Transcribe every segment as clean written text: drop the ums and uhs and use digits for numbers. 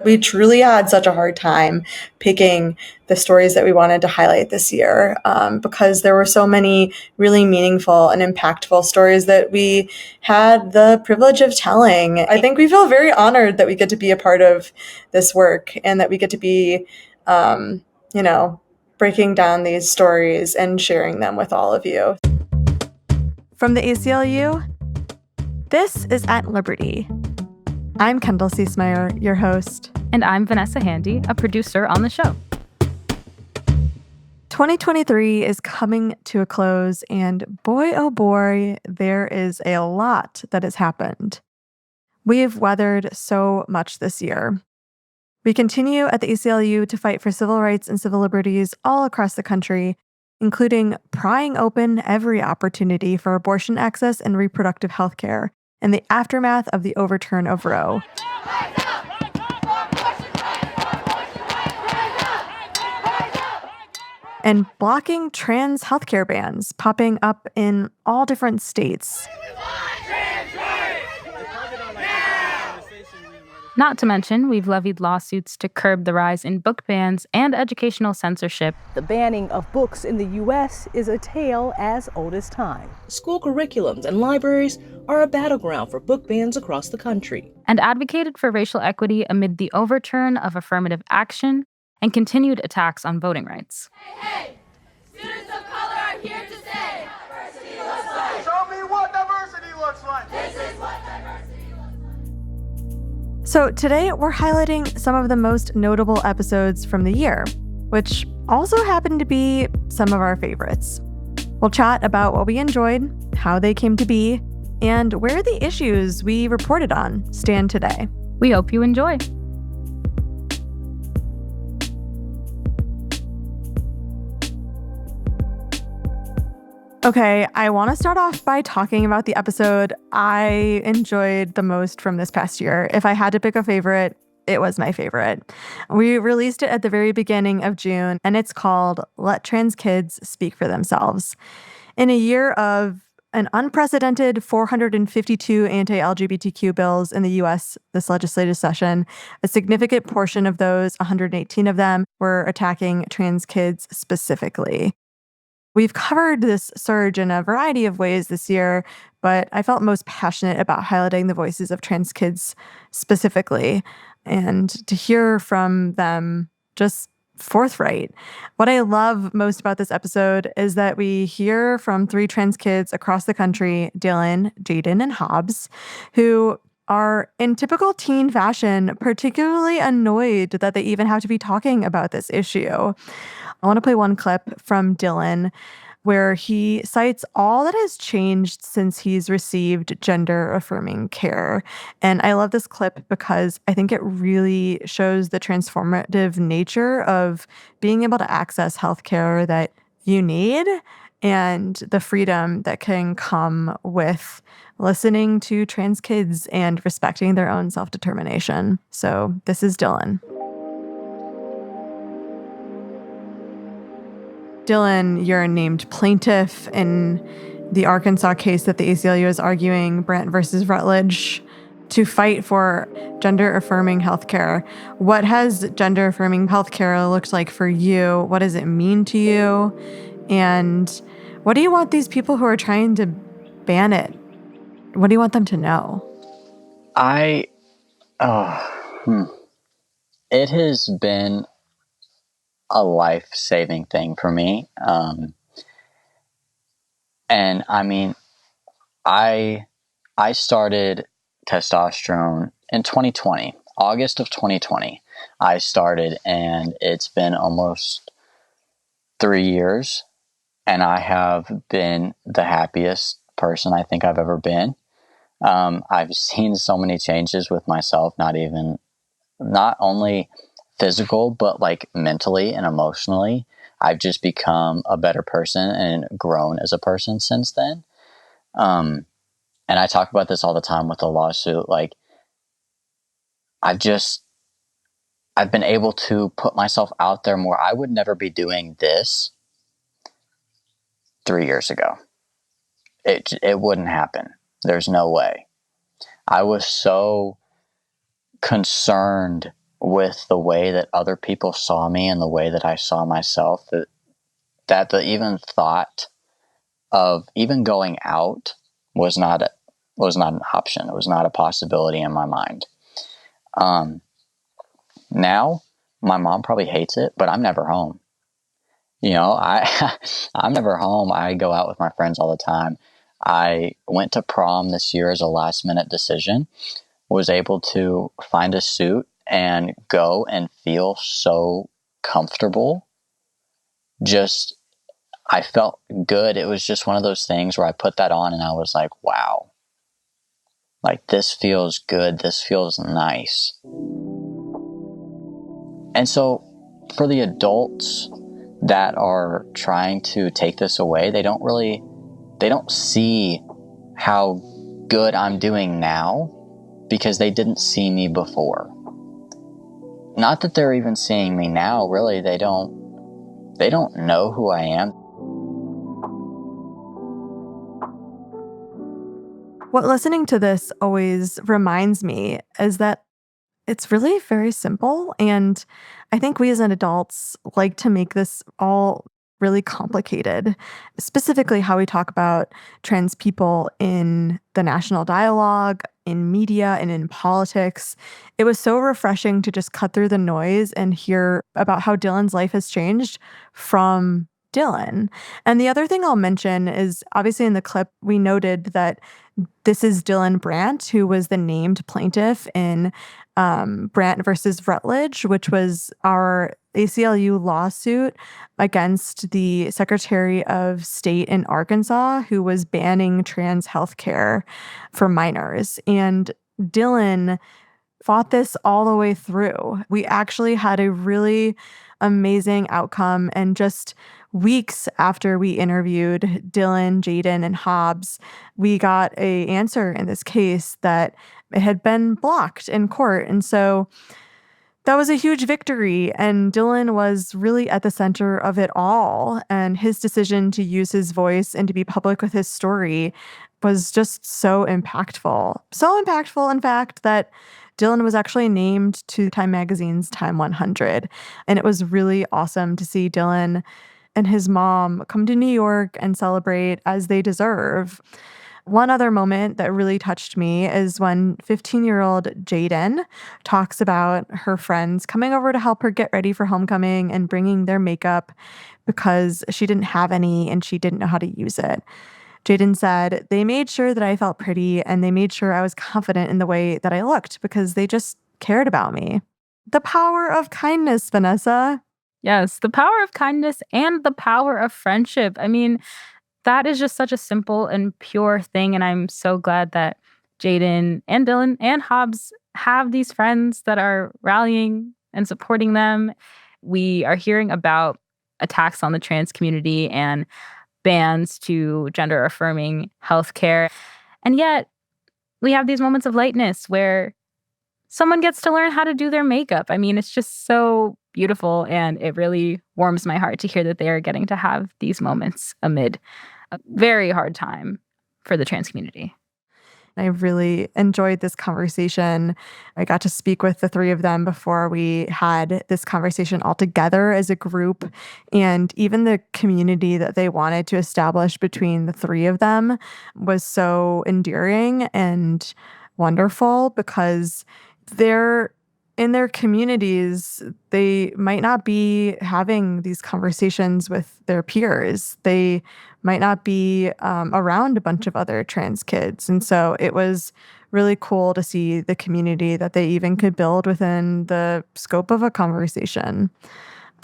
We truly had such a hard time picking the stories that we wanted to highlight this year because there were so many really meaningful and impactful stories that we had the privilege of telling. I think we feel very honored that we get to be a part of this work and that we get to be, breaking down these stories and sharing them with all of you. From the ACLU, this is At Liberty. I'm Kendall Ciesmeyer, your host. And I'm Vanessa Handy, a producer on the show. 2023 is coming to a close, and boy, oh boy, there is a lot that has happened. We've weathered so much this year. We continue at the ACLU to fight for civil rights and civil liberties all across the country, including prying open every opportunity for abortion access and reproductive health care in the aftermath of the overturn of Roe. And blocking trans healthcare bans popping up in all different states. Not to mention, we've levied lawsuits to curb the rise in book bans and educational censorship. The banning of books in the U.S. is a tale as old as time. School curriculums and libraries are a battleground for book bans across the country. And advocated for racial equity amid the overturn of affirmative action and continued attacks on voting rights. Hey, students of color are here to say, diversity looks like. Show me what diversity looks like. This is what diversity looks like. So today we're highlighting some of the most notable episodes from the year, which also happen to be some of our favorites. We'll chat about what we enjoyed, how they came to be, and where the issues we reported on stand today. We hope you enjoy. Okay, I want to start off by talking about the episode I enjoyed the most from this past year. If I had to pick a favorite, it was my favorite. We released it at the very beginning of June, and it's called Let Trans Kids Speak for Themselves. In a year of an unprecedented 452 anti-LGBTQ bills in the U.S. this legislative session, a significant portion of those, 118 of them, were attacking trans kids specifically. We've covered this surge in a variety of ways this year, but I felt most passionate about highlighting the voices of trans kids specifically and to hear from them just forthright. What I love most about this episode is that we hear from 3 trans kids across the country, Dylan, Jaden, and Hobbs, who are in typical teen fashion, particularly annoyed that they even have to be talking about this issue. I want to play one clip from Dylan where he cites all that has changed since he's received gender-affirming care. And I love this clip because I think it really shows the transformative nature of being able to access healthcare that you need and the freedom that can come with listening to trans kids and respecting their own self-determination. So this is Dylan. Dylan, you're a named plaintiff in the Arkansas case that the ACLU is arguing, Brandt versus Rutledge, to fight for gender-affirming healthcare. What has gender-affirming healthcare looked like for you? What does it mean to you? And what do you want these people who are trying to ban it? What do you want them to know? It has been a life-saving thing for me. And I mean, I started testosterone in 2020, August of 2020. I started, and it's been almost 3 years, and I have been the happiest person I think I've ever been. I've seen so many changes with myself, not only physical, but like mentally and emotionally. I've just become a better person and grown as a person since then. And I talk about this all the time with the lawsuit. Like, I've been able to put myself out there more. I would never be doing this 3 years ago. It wouldn't happen. There's no way. I was so concerned with the way that other people saw me and the way that I saw myself, that the even thought of even going out was not an option. It was not a possibility in my mind. Now my mom probably hates it, but I'm never home. I'm never home. I go out with my friends all the time. I went to prom this year as a last minute decision, was able to find a suit and go and feel so comfortable. I felt good. It was just one of those things where I put that on and I was like, wow, like this feels good. This feels nice. And so for the adults that are trying to take this away, they don't see how good I'm doing now because they didn't see me before. Not that they're even seeing me now, really. They don't know who I am. What listening to this always reminds me is that it's really very simple. And I think we as adults like to make this all really complicated, specifically how we talk about trans people in the national dialogue, in media, and in politics. It was so refreshing to just cut through the noise and hear about how Dylan's life has changed from Dylan. And the other thing I'll mention is obviously in the clip, we noted that this is Dylan Brandt, who was the named plaintiff in Brandt versus Rutledge, which was our ACLU lawsuit against the Secretary of State in Arkansas, who was banning trans healthcare for minors. And Dylan fought this all the way through. We actually had a really amazing outcome. And just weeks after we interviewed Dylan, Jaden, and Hobbs, we got an answer in this case that it had been blocked in court. And so that was a huge victory. And Dylan was really at the center of it all. And his decision to use his voice and to be public with his story was just so impactful. So impactful, in fact, that Dylan was actually named to Time Magazine's Time 100. And it was really awesome to see Dylan and his mom come to New York and celebrate as they deserve. One other moment that really touched me is when 15-year-old Jaden talks about her friends coming over to help her get ready for homecoming and bringing their makeup because she didn't have any and she didn't know how to use it. Jaden said, they made sure that I felt pretty and they made sure I was confident in the way that I looked because they just cared about me. The power of kindness, Vanessa. Yes, the power of kindness and the power of friendship. I mean, that is just such a simple and pure thing. And I'm so glad that Jaden and Dylan and Hobbs have these friends that are rallying and supporting them. We are hearing about attacks on the trans community and bans to gender affirming healthcare. And yet we have these moments of lightness where someone gets to learn how to do their makeup. I mean, it's just so beautiful, and it really warms my heart to hear that they are getting to have these moments amid a very hard time for the trans community. I really enjoyed this conversation. I got to speak with the three of them before we had this conversation all together as a group. And even the community that they wanted to establish between the three of them was so endearing and wonderful because they're in their communities, they might not be having these conversations with their peers. They might not be around a bunch of other trans kids. And so it was really cool to see the community that they even could build within the scope of a conversation.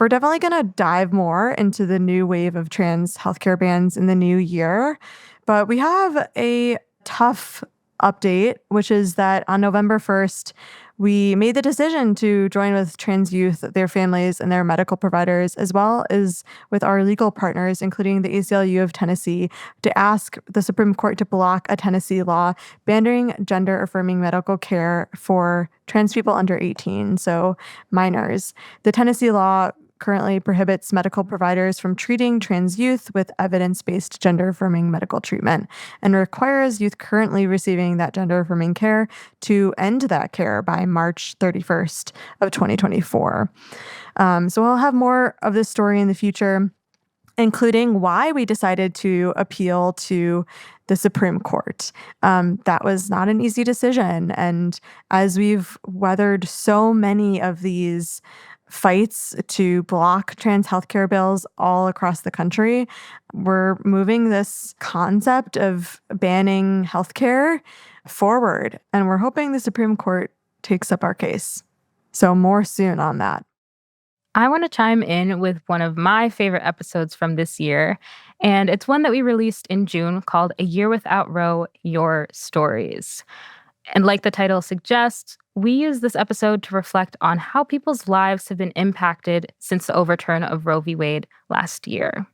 We're definitely going to dive more into the new wave of trans healthcare bans in the new year. But we have a tough update, which is that on November 1st, we made the decision to join with trans youth, their families, and their medical providers, as well as with our legal partners, including the ACLU of Tennessee, to ask the Supreme Court to block a Tennessee law banning gender-affirming medical care for trans people under 18, so minors. The Tennessee law currently prohibits medical providers from treating trans youth with evidence-based gender-affirming medical treatment and requires youth currently receiving that gender-affirming care to end that care by March 31st of 2024. So we'll have more of this story in the future, including why we decided to appeal to the Supreme Court. That was not an easy decision. And as we've weathered so many of these fights to block trans healthcare bills all across the country, we're moving this concept of banning healthcare forward. And we're hoping the Supreme Court takes up our case. So more soon on that. I want to chime in with one of my favorite episodes from this year, and it's one that we released in June called A Year Without Roe, Your Stories. And like the title suggests, we use this episode to reflect on how people's lives have been impacted since the overturn of Roe v. Wade last year.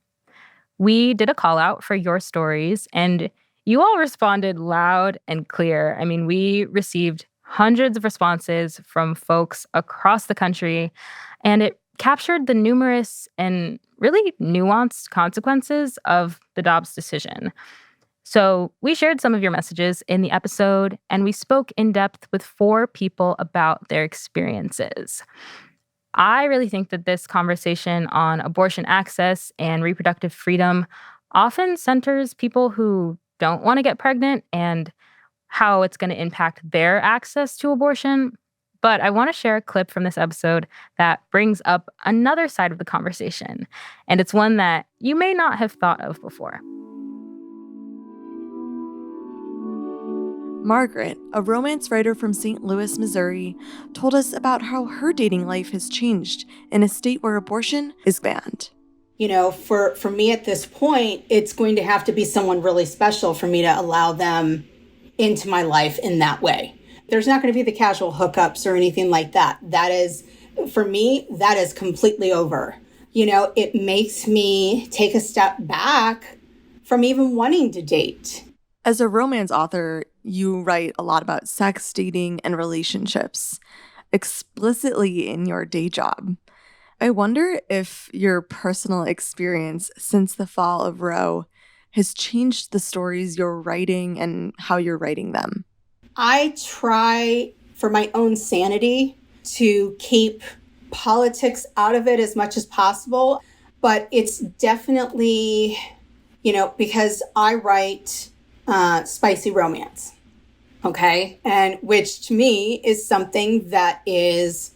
We did a call out for your stories, and you all responded loud and clear. I mean, we received hundreds of responses from folks across the country, and it captured the numerous and really nuanced consequences of the Dobbs decision. So we shared some of your messages in the episode, and we spoke in depth with 4 people about their experiences. I really think that this conversation on abortion access and reproductive freedom often centers people who don't want to get pregnant and how it's going to impact their access to abortion. But I want to share a clip from this episode that brings up another side of the conversation, and it's one that you may not have thought of before. Margaret, a romance writer from St. Louis, Missouri, told us about how her dating life has changed in a state where abortion is banned. You know, for me at this point, it's going to have to be someone really special for me to allow them into my life in that way. There's not going to be the casual hookups or anything like that. That is, for me, that is completely over. You know, it makes me take a step back from even wanting to date. As a romance author, you write a lot about sex, dating, and relationships explicitly in your day job. I wonder if your personal experience since the fall of Roe has changed the stories you're writing and how you're writing them. I try, for my own sanity, to keep politics out of it as much as possible. But it's definitely, you know, because I write spicy romance, okay? And which to me is something that is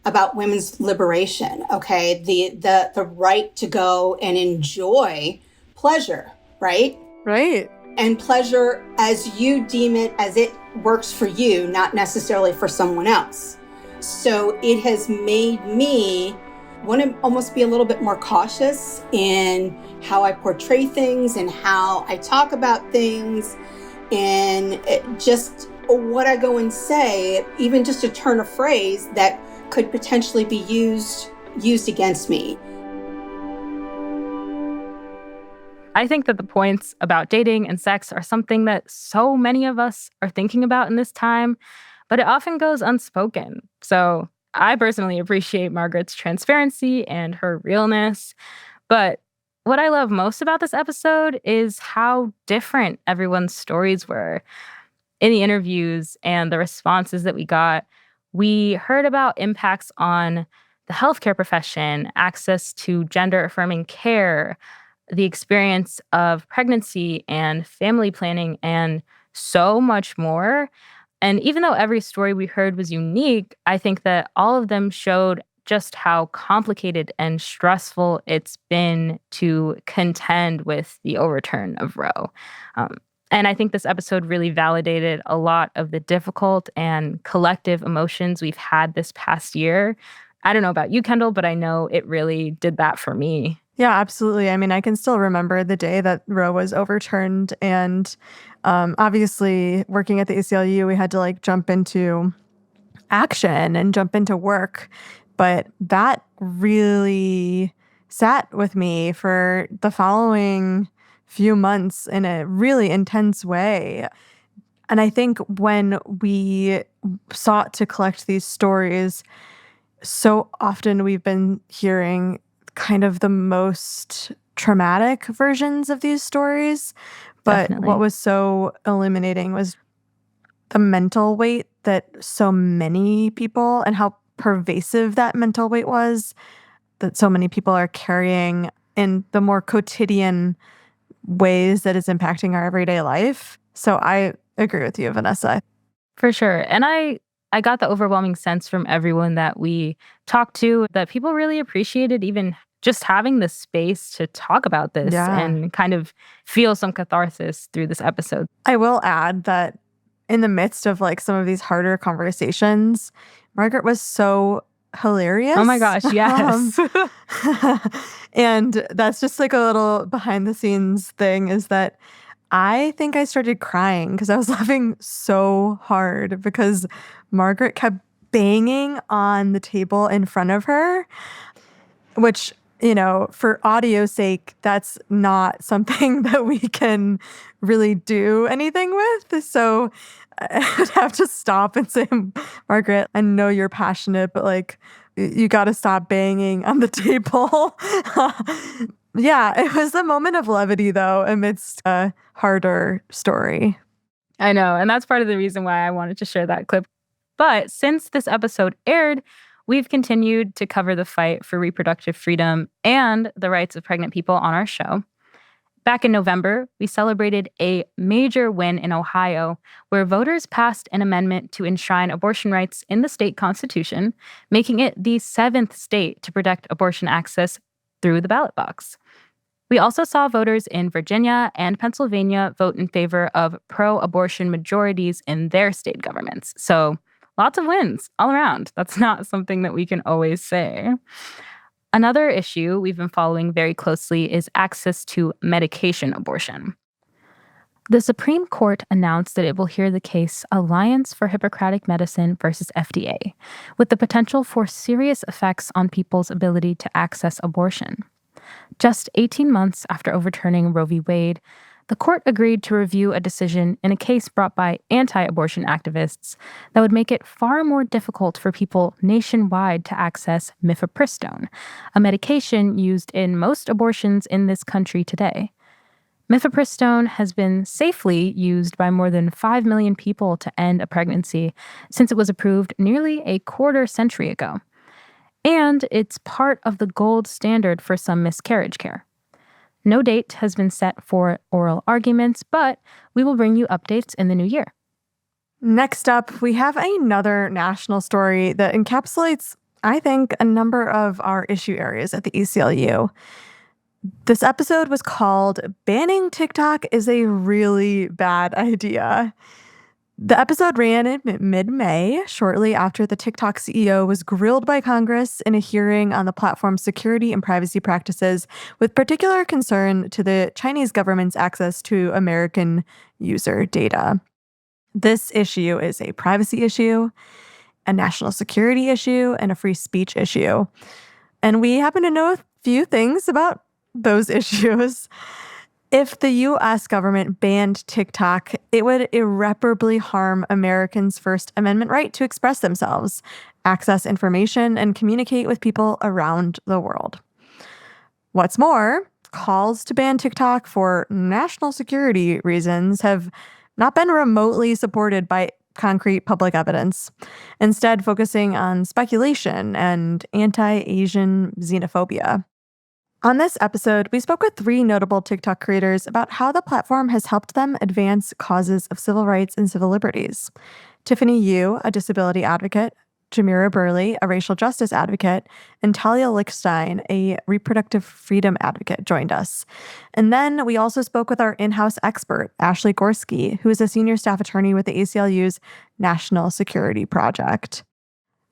about women's liberation, okay? The right to go and enjoy pleasure, right? Right. And pleasure as you deem it, as it works for you, not necessarily for someone else. So it has made me want to almost be a little bit more cautious in how I portray things and how I talk about things, and just what I go and say, even just a turn of phrase that could potentially be used against me. I think that the points about dating and sex are something that so many of us are thinking about in this time, but it often goes unspoken. So I personally appreciate Margaret's transparency and her realness. But what I love most about this episode is how different everyone's stories were. In the interviews and the responses that we got, we heard about impacts on the healthcare profession, access to gender-affirming care, the experience of pregnancy and family planning, and so much more. And even though every story we heard was unique, I think that all of them showed just how complicated and stressful it's been to contend with the overturn of Roe. And I think this episode really validated a lot of the difficult and collective emotions we've had this past year. I don't know about you, Kendall, but I know it really did that for me. Yeah, absolutely. I mean, I can still remember the day that Roe was overturned. And obviously, working at the ACLU, we had to jump into action and jump into work. But that really sat with me for the following few months in a really intense way. And I think when we sought to collect these stories, So often we've been hearing kind of the most traumatic versions of these stories. But Definitely. what was so illuminating was the mental weight that so many people and how pervasive that mental weight was that so many people are carrying in the more quotidian ways that it's impacting our everyday life. So I agree with you, Vanessa. For sure. And I got the overwhelming sense from everyone that we talked to that people really appreciated even just having the space to talk about this Yeah. and kind of feel some catharsis through this episode. I will add that in the midst of like some of these harder conversations, Margaret was so hilarious. Oh my gosh, yes. And that's just like a little behind the scenes thing is that I think I started crying because I was laughing so hard because Margaret kept banging on the table in front of her, which, you know, for audio's sake, that's not something that we can really do anything with. So I would have to stop and say, Margaret, I know you're passionate, but like, you got to stop banging on the table. Yeah, it was a moment of levity, though, amidst a harder story. I know. And that's part of the reason why I wanted to share that clip. But since this episode aired, we've continued to cover the fight for reproductive freedom and the rights of pregnant people on our show. Back in November, we celebrated a major win in Ohio, where voters passed an amendment to enshrine abortion rights in the state constitution, making it the 7th state to protect abortion access through the ballot box. We also saw voters in Virginia and Pennsylvania vote in favor of pro-abortion majorities in their state governments. So lots of wins all around. That's not something that we can always say. Another issue we've been following very closely is access to medication abortion. The Supreme Court announced that it will hear the case Alliance for Hippocratic Medicine versus FDA, with the potential for serious effects on people's ability to access abortion. Just 18 months after overturning Roe v. Wade, the court agreed to review a decision in a case brought by anti-abortion activists that would make it far more difficult for people nationwide to access mifepristone, a medication used in most abortions in this country today. Mifepristone has been safely used by more than 5 million people to end a pregnancy since it was approved nearly a quarter century ago. And it's part of the gold standard for some miscarriage care. No date has been set for oral arguments, but we will bring you updates in the new year. Next up, we have another national story that encapsulates, I think, a number of our issue areas at the ACLU. This episode was called Banning TikTok is a Really Bad Idea. The episode ran in mid-May, shortly after the TikTok CEO was grilled by Congress in a hearing on the platform's security and privacy practices, with particular concern to the Chinese government's access to American user data. This issue is a privacy issue, a national security issue, and a free speech issue. And we happen to know a few things about those issues. If the U.S. government banned TikTok, it would irreparably harm Americans' First Amendment right to express themselves, access information, and communicate with people around the world. What's more, calls to ban TikTok for national security reasons have not been remotely supported by concrete public evidence, instead focusing on speculation and anti-Asian xenophobia. On this episode, we spoke with 3 notable TikTok creators about how the platform has helped them advance causes of civil rights and civil liberties. Tiffany Yu, a disability advocate, Jamira Burley, a racial justice advocate, and Talia Lichstein, a reproductive freedom advocate, joined us. And then we also spoke with our in-house expert, Ashley Gorski, who is a senior staff attorney with the ACLU's National Security Project.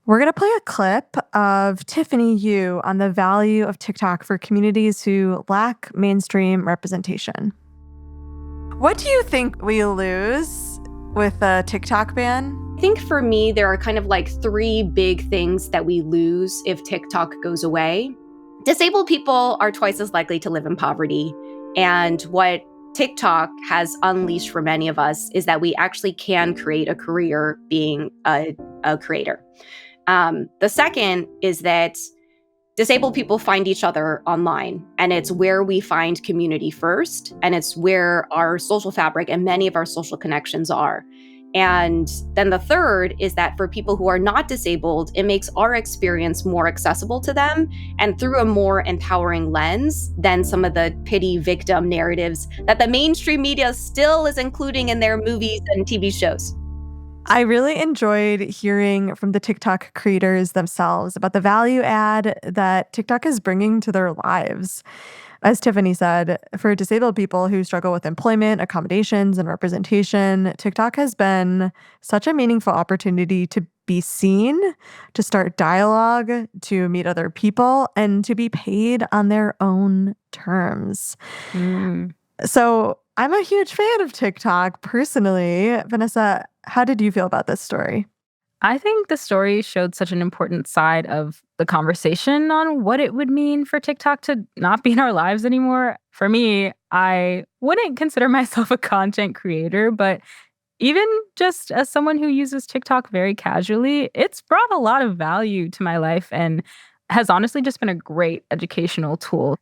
We're going to play a clip of Tiffany Yu on the value of TikTok for communities who lack mainstream representation. What do you think we lose with a TikTok ban? I think for me, there are kind of like 3 big things that we lose if TikTok goes away. Disabled people are twice as likely to live in poverty. And what TikTok has unleashed for many of us is that we actually can create a career being a creator. The second is that disabled people find each other online, and it's where we find community first, and it's where our social fabric and many of our social connections are. And then the third is that for people who are not disabled, it makes our experience more accessible to them and through a more empowering lens than some of the pity victim narratives that the mainstream media still is including in their movies and TV shows. I really enjoyed hearing from the TikTok creators themselves about the value add that TikTok is bringing to their lives. As Tiffany said, for disabled people who struggle with employment, accommodations, and representation, TikTok has been such a meaningful opportunity to be seen, to start dialogue, to meet other people, and to be paid on their own terms. So I'm a huge fan of TikTok personally. Vanessa, how did you feel about this story? I think the story showed such an important side of the conversation on what it would mean for TikTok to not be in our lives anymore. For me, I wouldn't consider myself a content creator, but even just as someone who uses TikTok very casually, it's brought a lot of value to my life and has honestly just been a great educational tool.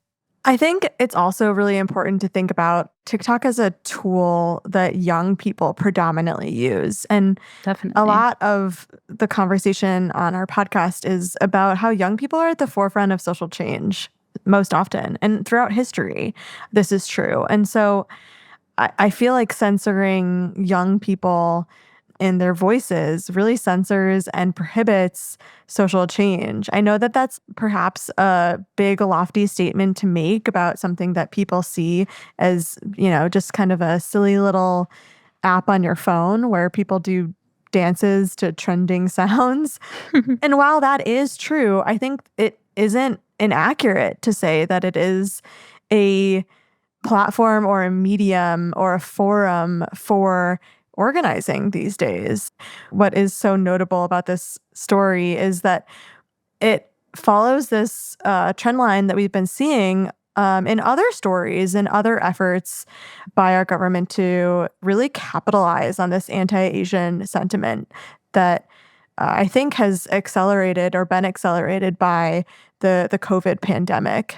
I think it's also really important to think about TikTok as a tool that young people predominantly use. And Definitely. a lot of the conversation on our podcast is about how young people are at the forefront of social change most often. And throughout history, this is true. And so I feel like censoring young people in their voices really censors and prohibits social change. I know that that's perhaps a big, lofty statement to make about something that people see as, just kind of a silly little app on your phone where people do dances to trending sounds. And while that is true, I think it isn't inaccurate to say that it is a platform or a medium or a forum for organizing these days. What is so notable about this story is that it follows this trend line that we've been seeing in other stories and other efforts by our government to really capitalize on this anti-Asian sentiment that I think has accelerated or been accelerated by the COVID pandemic.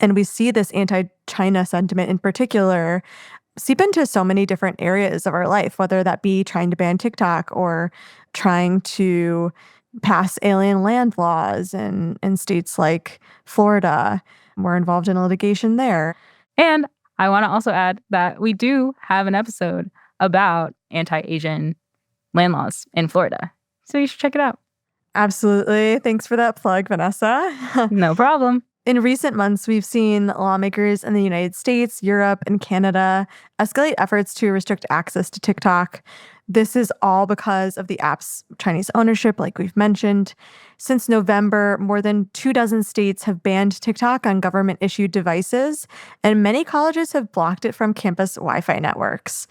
And we see this anti-China sentiment in particular seep into so many different areas of our life, whether that be trying to ban TikTok or trying to pass alien land laws in states like Florida. We're involved in litigation there. And I want to also add that we do have an episode about anti-Asian land laws in Florida. So you should check it out. Absolutely. Thanks for that plug, Vanessa. No problem. In recent months, we've seen lawmakers in the United States, Europe, and Canada escalate efforts to restrict access to TikTok. This is all because of the app's Chinese ownership, like we've mentioned. Since November, more than 24 states have banned TikTok on government-issued devices, and many colleges have blocked it from campus Wi-Fi networks.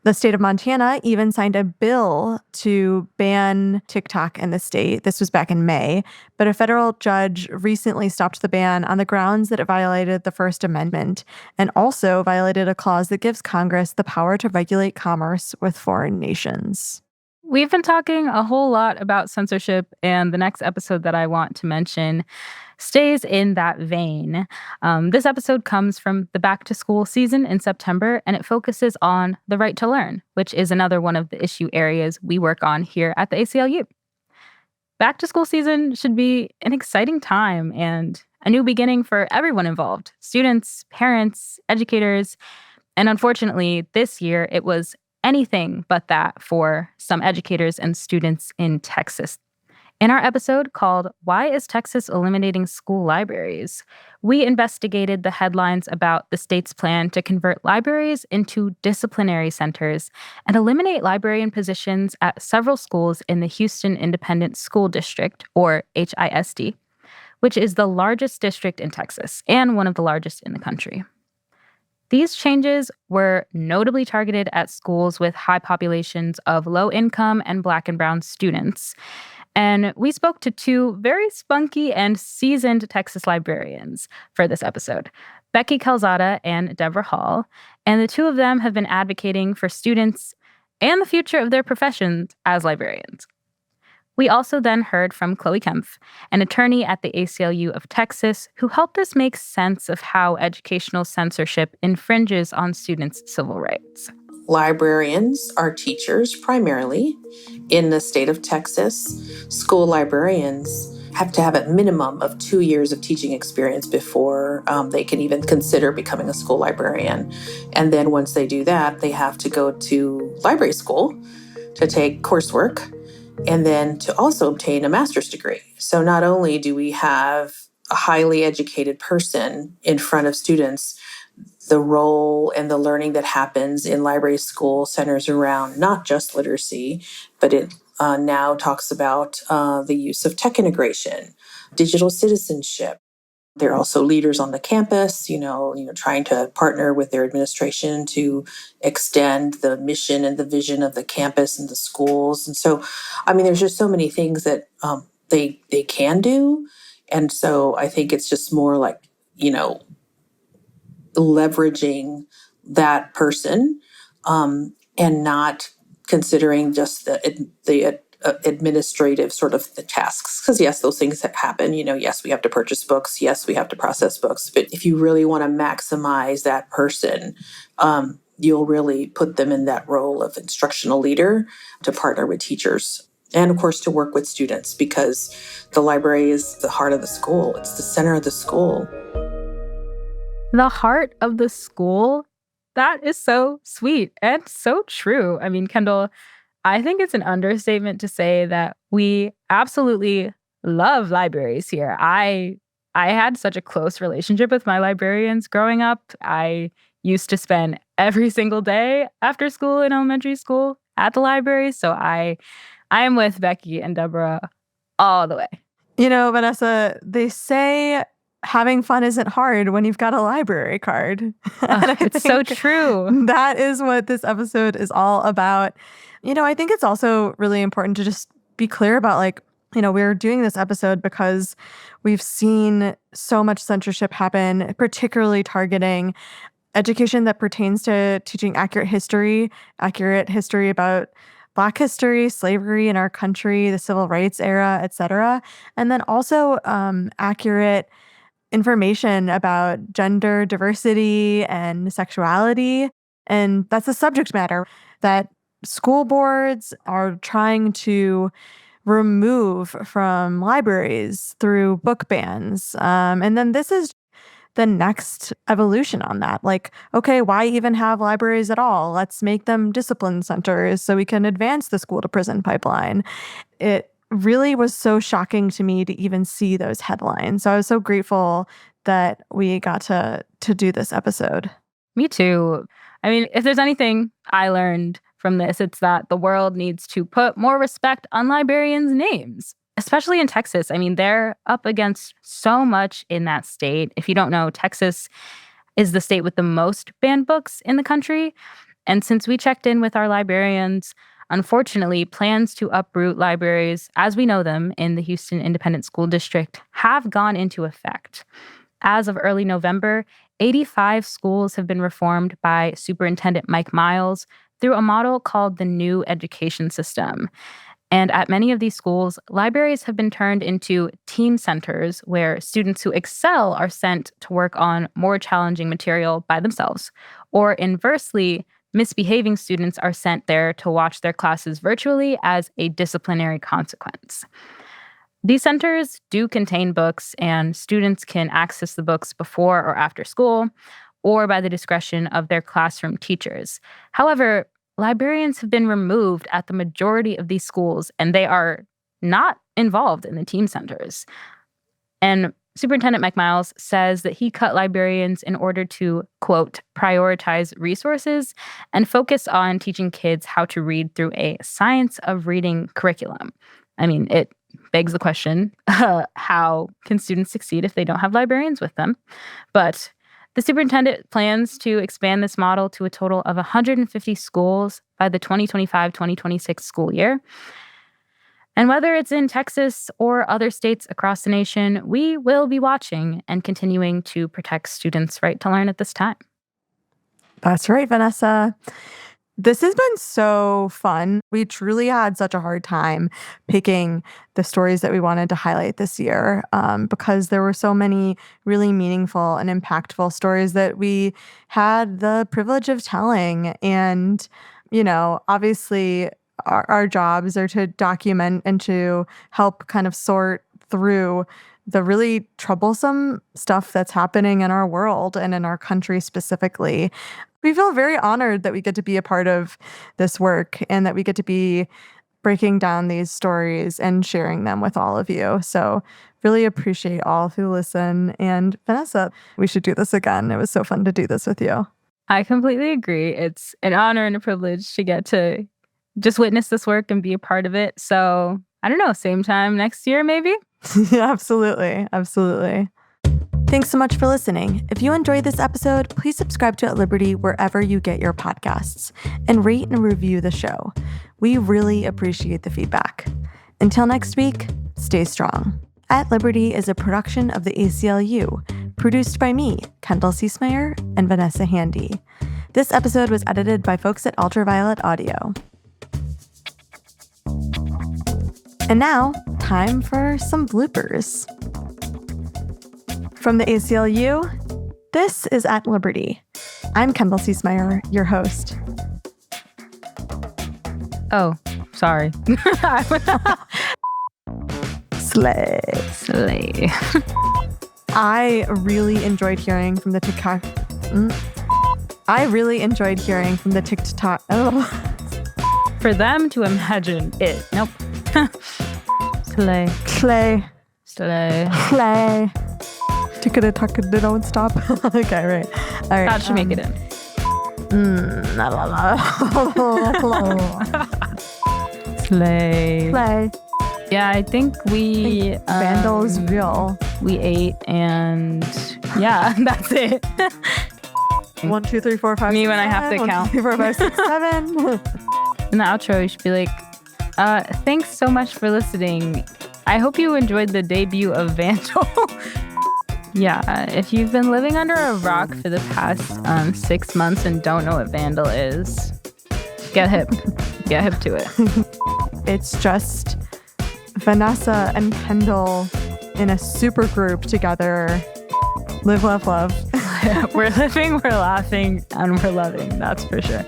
The state of Montana even signed a bill to ban TikTok in the state. This was back in May, but a federal judge recently stopped the ban on the grounds that it violated the First Amendment and also violated a clause that gives Congress the power to regulate commerce with foreign nations. We've been talking a whole lot about censorship, and the next episode that I want to mention stays in that vein. This episode comes from the back to school season in September, and it focuses on the right to learn, which is another one of the issue areas we work on here at the ACLU. Back to school season should be an exciting time and a new beginning for everyone involved, students, parents, educators, and unfortunately, this year it was anything but that for some educators and students in Texas. In our episode called Why is Texas Eliminating School Libraries?, we investigated the headlines about the state's plan to convert libraries into disciplinary centers and eliminate librarian positions at several schools in the Houston Independent School District, or HISD, which is the largest district in Texas and one of the largest in the country. These changes were notably targeted at schools with high populations of low-income and Black and Brown students. And we spoke to two very spunky and seasoned Texas librarians for this episode, Becky Calzada and Deborah Hall. And the two of them have been advocating for students and the future of their professions as librarians. We also then heard from Chloe Kempf, an attorney at the ACLU of Texas, who helped us make sense of how educational censorship infringes on students' civil rights. Librarians are teachers primarily in the state of Texas. School librarians have to have a minimum of 2 years of teaching experience before they can even consider becoming a school librarian. And then once they do that, they have to go to library school to take coursework and then to also obtain a master's degree. So not only do we have a highly educated person in front of students, the role and the learning that happens in library school centers around not just literacy, but it now talks about the use of tech integration, digital citizenship. They're also leaders on the campus, trying to partner with their administration to extend the mission and the vision of the campus and the schools. And so, there's just so many things that they can do. And so I think it's just more like, leveraging that person and not considering just the administrative sort of the tasks. Because yes, those things that happen, yes, we have to purchase books. Yes, we have to process books. But if you really want to maximize that person, you'll really put them in that role of instructional leader to partner with teachers. And of course, to work with students, because the library is the heart of the school. It's the center of the school. The heart of the school? That is so sweet and so true. Kendall, I think it's an understatement to say that we absolutely love libraries here. I had such a close relationship with my librarians growing up. I used to spend every single day after school in elementary school at the library. So I am with Becky and Deborah all the way. Vanessa, they say having fun isn't hard when you've got a library card. It's so true. That is what this episode is all about. I think it's also really important to just be clear about we're doing this episode because we've seen so much censorship happen, particularly targeting education that pertains to teaching accurate history about Black history, slavery in our country, the civil rights era, et cetera. And then also accurate information about gender diversity and sexuality. And that's a subject matter that school boards are trying to remove from libraries through book bans. And then this is the next evolution on that. Okay, why even have libraries at all? Let's make them discipline centers so we can advance the school to prison pipeline. It really was so shocking to me to even see those headlines. So I was so grateful that we got to do this episode. Me too. If there's anything I learned from this, it's that the world needs to put more respect on librarians' names, especially in Texas. They're up against so much in that state. If you don't know, Texas is the state with the most banned books in the country. And since we checked in with our librarians, unfortunately, plans to uproot libraries as we know them in the Houston Independent School District have gone into effect. As of early November, 85 schools have been reformed by Superintendent Mike Miles through a model called the New Education System. And at many of these schools, libraries have been turned into team centers where students who excel are sent to work on more challenging material by themselves. Or inversely, misbehaving students are sent there to watch their classes virtually as a disciplinary consequence. These centers do contain books, and students can access the books before or after school, or by the discretion of their classroom teachers. However, librarians have been removed at the majority of these schools, and they are not involved in the team centers. And Superintendent Mike Miles says that he cut librarians in order to, quote, prioritize resources and focus on teaching kids how to read through a science of reading curriculum. It begs the question, how can students succeed if they don't have librarians with them? But the superintendent plans to expand this model to a total of 150 schools by the 2025-2026 school year. And whether it's in Texas or other states across the nation, we will be watching and continuing to protect students' right to learn at this time. That's right, Vanessa. This has been so fun. We truly had such a hard time picking the stories that we wanted to highlight this year because there were so many really meaningful and impactful stories that we had the privilege of telling. And, you know, obviously our jobs are to document and to help kind of sort through the really troublesome stuff that's happening in our world and in our country specifically. We feel very honored that we get to be a part of this work and that we get to be breaking down these stories and sharing them with all of you. So really appreciate all who listen. And Vanessa, we should do this again. It was so fun to do this with you. I completely agree. It's an honor and a privilege to get to just witness this work and be a part of it. So I don't know, same time next year, maybe? Yeah, absolutely. Absolutely. Thanks so much for listening. If you enjoyed this episode, please subscribe to At Liberty wherever you get your podcasts and rate and review the show. We really appreciate the feedback. Until next week, stay strong. At Liberty is a production of the ACLU, produced by me, Kendall Ciesmeyer, and Vanessa Handy. This episode was edited by folks at Ultraviolet Audio. And now, time for some bloopers. From the ACLU, this is At Liberty. I'm Kendall Ciesmeyer, your host. Oh, sorry. Slay. Slay. I really enjoyed hearing from the TikTok. For them to imagine it. Nope. Slay. Slay. Slay. Slay. Tickety-tuckety, don't stop. Okay, right. All right. That should make it in. Slay. Slay. Yeah, I think we... Vandal is real. We ate and... Yeah, that's it. 1, 2, 3, 4, 5, Me 6, when I have to 1, count. 2, 3, 4, 5, 6, 7. In the outro, you should be like, thanks so much for listening. I hope you enjoyed the debut of Vandal. Yeah, if you've been living under a rock for the past 6 months and don't know what Vandal is, get hip. Get hip to it. It's just Vanessa and Kendall in a super group together. Live, love, love. We're living, we're laughing, and we're loving. That's for sure.